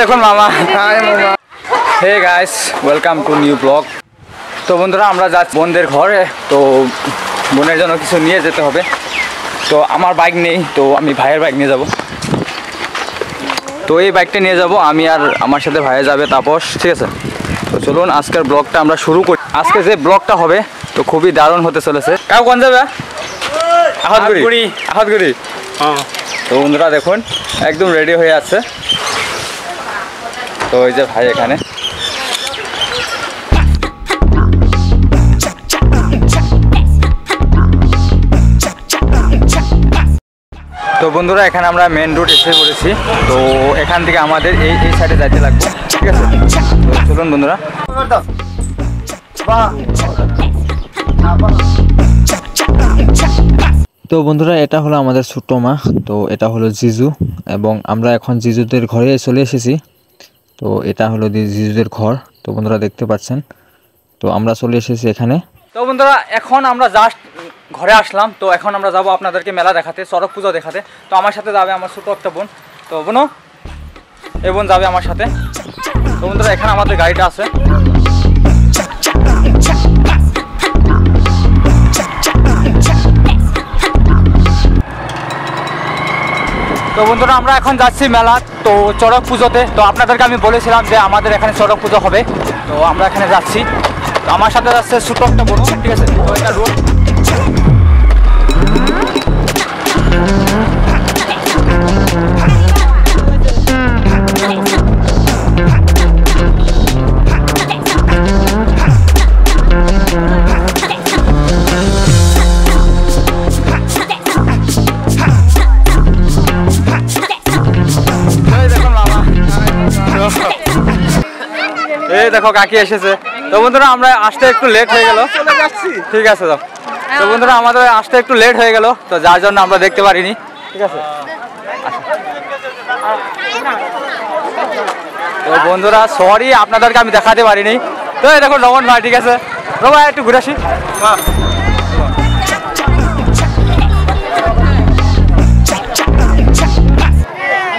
দেখুন মামা। Hey guys, welcome to new blog. তো বন্ধুরা আমরা যাচ্ছি বোনদের ঘরে। তো বোনের জন্য কিছু নিয়ে যেতে হবে। তো আমার বাইক নেই, তো আমি ভাইয়ের বাইক নিয়ে যাব। তো এই বাইকটা নিয়ে যাব আমি, আর আমার সাথে ভাইয়া যাবে তাপস, ঠিক আছে। তো চলুন আজকের ব্লগটা আমরা শুরু করি। আজকে যে ব্লগটা হবে তো খুবই দারুণ হতে চলেছে। কাউ কোন যাবে? আহাতগুড়ি। আহাতগুড়ি। তো বন্ধুরা দেখুন একদম রেডি হয়ে আছে। তো ওই যে ভাই এখানে। তো বন্ধুরা এখানে আমরা মেন রোড এসে পড়েছি। তো এখান থেকে আমাদের এই সাইডে যাইতে লাগবে, ঠিক আছে। তো চলুন বন্ধুরা। তো বন্ধুরা এটা হলো আমাদের ছোট্ট মা। তো এটা হলো জিজু, এবং আমরা এখন জিজুদের ঘরে চলে এসেছি। তো এটা হলো জিজুদের ঘর। তো বন্ধুরা দেখতে পাচ্ছেন। তো আমরা চলে এসেছি এখানে। তো বন্ধুরা এখন আমরা জাস্ট ঘরে আসলাম। তো এখন আমরা যাব আপনাদেরকে মেলা দেখাতে, চড়ক পুজো দেখাতে। তো আমার সাথে যাবে আমার ছোটো একটা বোন। তো বোনও এই বোন যাবে আমার সাথে। তো বন্ধুরা এখানে আমাদের গাড়িটা আছে। তো বন্ধুরা আমরা এখন যাচ্ছি মেলা, তো চড়ক পুজোতে। তো আপনাদেরকে আমি বলেছিলাম যে আমাদের এখানে চড়ক পুজো হবে। তো আমরা এখানে যাচ্ছি। তো আমার সাথে যাচ্ছে ছোটো একটা বোন, ঠিক আছে। তো এটা রোড। এই দেখো কাকি এসেছে। তো বন্ধুরা আমরা আসতে একটু লেট হয়ে গেল, ঠিক আছে। তো বন্ধুরা আমাদের আসতে একটু লেট হয়ে গেল, তো যার জন্য আমরা দেখতে পারিনি, ঠিক আছে। তো বন্ধুরা সরি, আপনাদেরকে আমি দেখাতে পারিনি। তো এই দেখো রমন ভাই, ঠিক আছে। রমন ভাই একটু ঘুরে আসি।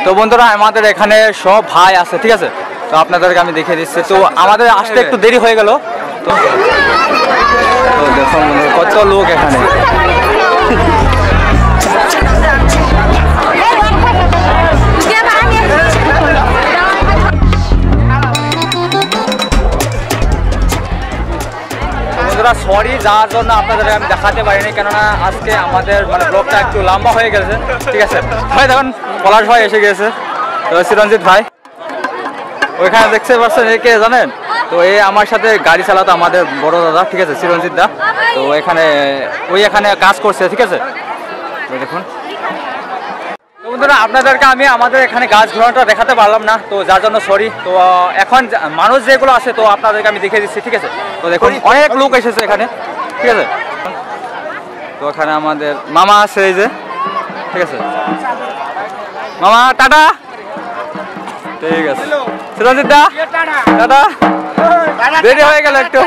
তো বন্ধুরা আমাদের এখানে সব ভাই আছে, ঠিক আছে। তো আপনাদেরকে আমি দেখিয়ে দিচ্ছি। তো আমাদের আসতে একটু দেরি হয়ে গেল। তো দেখুন কত লোক এখানে। বন্ধুরা সরি, যার জন্য আপনাদের আমি দেখাতে পারিনি, কেননা আজকে আমাদের মানে ব্লগটা একটু লম্বা হয়ে গেছে, ঠিক আছে। ভাই দেখুন পলাশ ভাই এসে গেছে। তো চিরঞ্জিত ভাই ওইখানে দেখতে পাচ্ছেন, এ কে জানেন? তো এই আমার সাথে গাড়ি চালাতো আমাদের বড় দাদা, ঠিক আছে, চিরঞ্জিত দা। তো এখানে কাজ করছে, ঠিক আছে। তো দেখুন। তো বন্ধুরা আপনাদেরকে আমি আমাদের এখানে গাছ ঘোরানোটা দেখাতে পারলাম না, তো যার জন্য সরি। তো এখন মানুষ যেগুলো আছে তো আপনাদেরকে আমি দেখিয়ে দিচ্ছি, ঠিক আছে। তো দেখুন অনেক লোক এসেছে এখানে, ঠিক আছে। তো এখানে আমাদের মামা আছে, এই যে, ঠিক আছে। মামা টাটা, ঠিক আছে। চিরঞ্জিত দা টাটা, দেরি হয়ে গেল একটু।